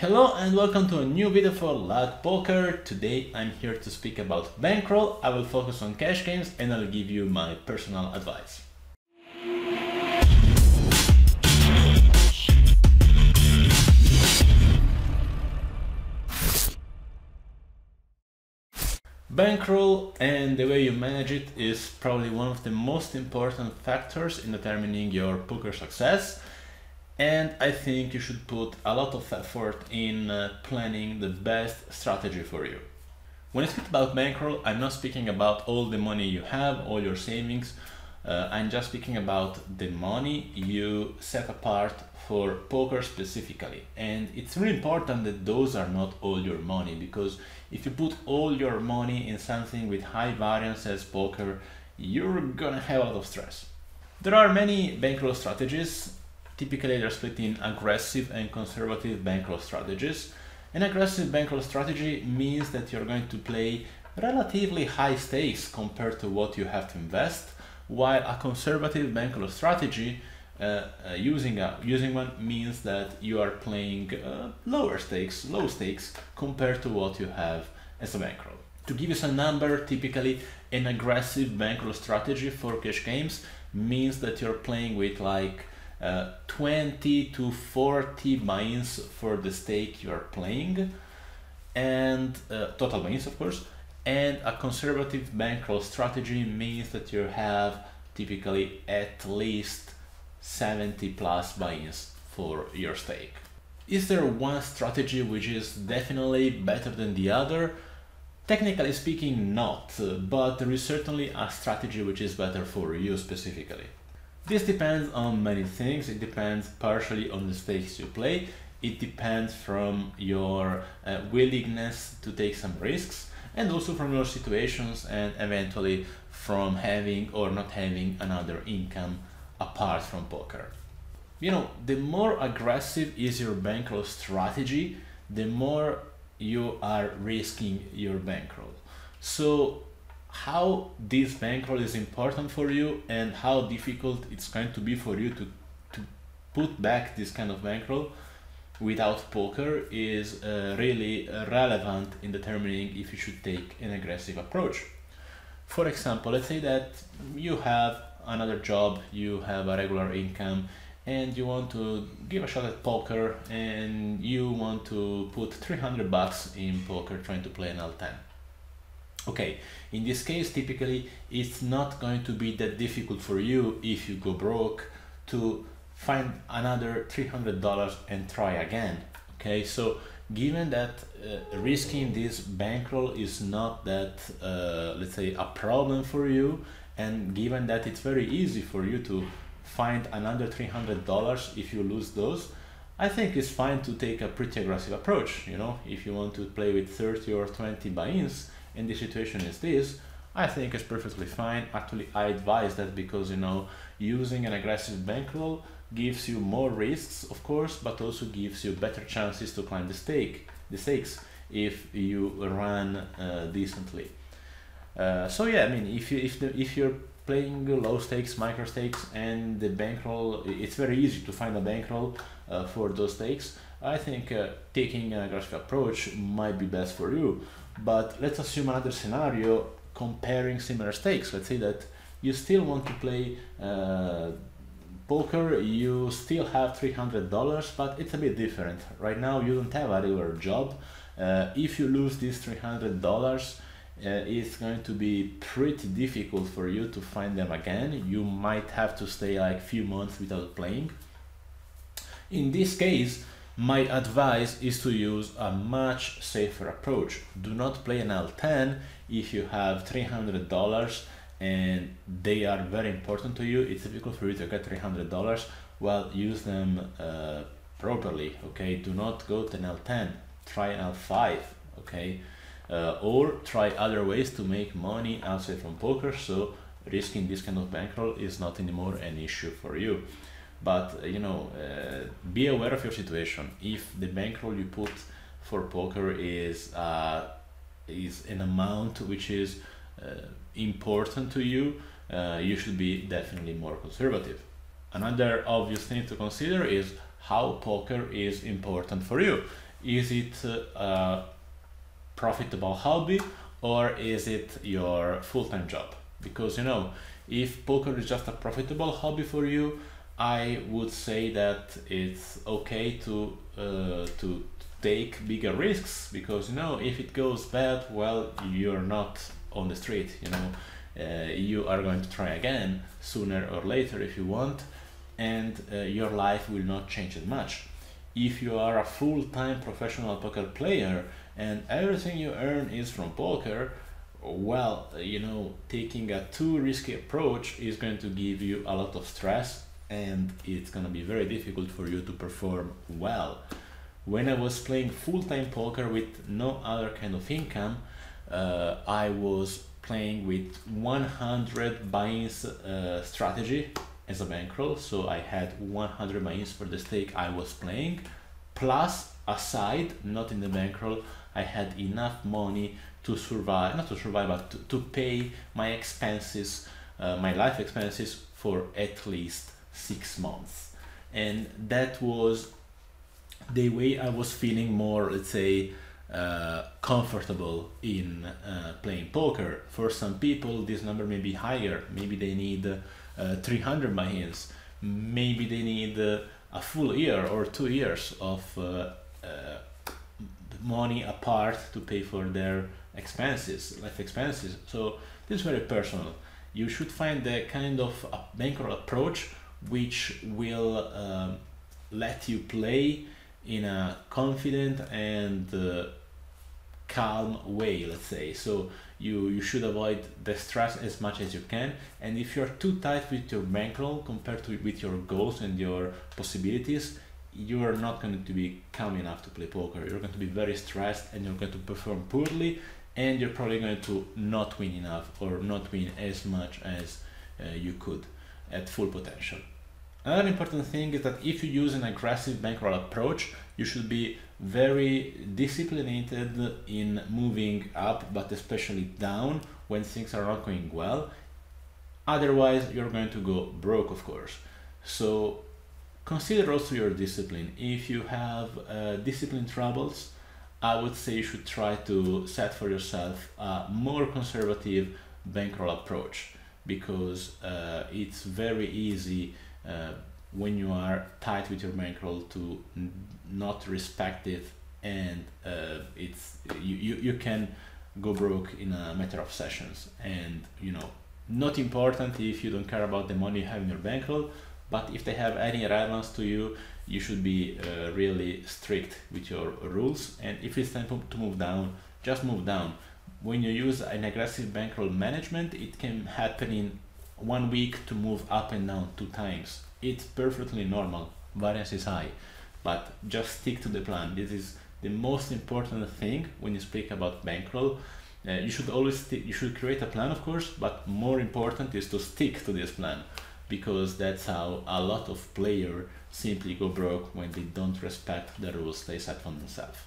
Hello and welcome to a new video for Luck Poker. Today I'm here to speak about bankroll. I will focus on cash games and I'll give you my personal advice. Bankroll and the way you manage it is probably one of the most important factors in determining your poker success. And I think you should put a lot of effort in planning the best strategy for you. When I speak about bankroll, I'm not speaking about all the money you have, all your savings. I'm just speaking about the money you set apart for poker specifically. And it's really important that those are not all your money, because if you put all your money in something with high variance as poker, you're gonna have a lot of stress. There are many bankroll strategies. Typically, they're split in aggressive and conservative bankroll strategies. An aggressive bankroll strategy means that you're going to play relatively high stakes compared to what you have to invest, while a conservative bankroll strategy, using one, means that you are playing low stakes compared to what you have as a bankroll. To give you some number, typically an aggressive bankroll strategy for cash games means that you're playing with like 20 to 40 buy-ins for the stake you are playing, and total buy-ins of course. And a conservative bankroll strategy means that you have typically at least 70 plus buy-ins for your stake. Is there one strategy which is definitely better than the other? Technically speaking, not, but there is certainly a strategy which is better for you specifically. This depends on many things. It depends partially on the stakes you play. It depends from your willingness to take some risks, and also from your situations, and eventually from having or not having another income apart from poker. You know, the more aggressive is your bankroll strategy, the more you are risking your bankroll. So how this bankroll is important for you and how difficult it's going to be for you to put back this kind of bankroll without poker is really relevant in determining if you should take an aggressive approach. For example, let's say that you have another job, you have a regular income, and you want to give a shot at poker, and you want to put 300 bucks in poker trying to play an L10. Okay, in this case, typically it's not going to be that difficult for you if you go broke to find another $300 and try again. Okay, so given that risking this bankroll is not that, let's say, a problem for you, and given that it's very easy for you to find another $300 if you lose those, I think it's fine to take a pretty aggressive approach. You know, if you want to play with 30 or 20 buy-ins, and the situation is this, I think it's perfectly fine. Actually, I advise that because, you know, using an aggressive bankroll gives you more risks, of course, but also gives you better chances to climb the stakes if you run decently. So yeah, I mean, if you're playing low stakes, micro stakes, and the bankroll, it's very easy to find a bankroll for those stakes. I think taking an aggressive approach might be best for you. But let's assume another scenario comparing similar stakes. Let's say that you still want to play poker, you still have $300, but it's a bit different. Right now you don't have a regular job. If you lose these $300, it's going to be pretty difficult for you to find them again. You might have to stay like a few months without playing. In this case, my advice is to use a much safer approach. Do not play an L10 if you have $300 and they are very important to you. It's difficult for you to get $300. Well, use them properly, okay? Do not go to an L10, try an L5, okay? Or try other ways to make money outside from poker, so risking this kind of bankroll is not anymore an issue for you. But you know, be aware of your situation. If the bankroll you put for poker is an amount which is important to you, you should be definitely more conservative. Another obvious thing to consider is how poker is important for you. Is it a profitable hobby, or is it your full-time job? Because if poker is just a profitable hobby for you, I would say that it's okay to take bigger risks, because if it goes bad, well, you're not on the street. You are going to try again sooner or later if you want, and your life will not change that much. If you are a full-time professional poker player and everything you earn is from poker, well, taking a too risky approach is going to give you a lot of stress, and it's going to be very difficult for you to perform well. When I was playing full-time poker with no other kind of income, I was playing with 100 buy-ins strategy as a bankroll. So I had 100 buy-ins for the stake I was playing, plus aside, not in the bankroll, I had enough money to survive, not to survive, but to pay my expenses, my life expenses for at least 6 months. And that was the way I was feeling more, let's say, comfortable in playing poker. For some people, this number may be higher. Maybe they need 300 buy-ins. Maybe they need a full year or 2 years of money apart to pay for their expenses, life expenses. So this is very personal. You should find the kind of a bankroll approach which will let you play in a confident and calm way, let's say. So you should avoid the stress as much as you can, and if you're too tight with your bankroll compared to with your goals and your possibilities, you are not going to be calm enough to play poker. You're going to be very stressed and you're going to perform poorly, and you're probably going to not win enough or not win as much as you could at full potential. Another important thing is that if you use an aggressive bankroll approach, you should be very disciplined in moving up, but especially down when things are not going well. Otherwise, you're going to go broke, of course. So consider also your discipline. If you have discipline troubles, I would say you should try to set for yourself a more conservative bankroll approach, because it's very easy when you are tight with your bankroll to not respect it, and you can go broke in a matter of sessions. And not important if you don't care about the money you have in your bankroll, but if they have any relevance to you, you should be really strict with your rules. And if it's time to move down, just move down. When you use an aggressive bankroll management, it can happen in 1 week to move up and down 2 times. It's perfectly normal. Variance is high, but just stick to the plan. This is the most important thing when you speak about bankroll. You should always you should create a plan, of course, but more important is to stick to this plan, because that's how a lot of players simply go broke, when they don't respect the rules they set for themselves.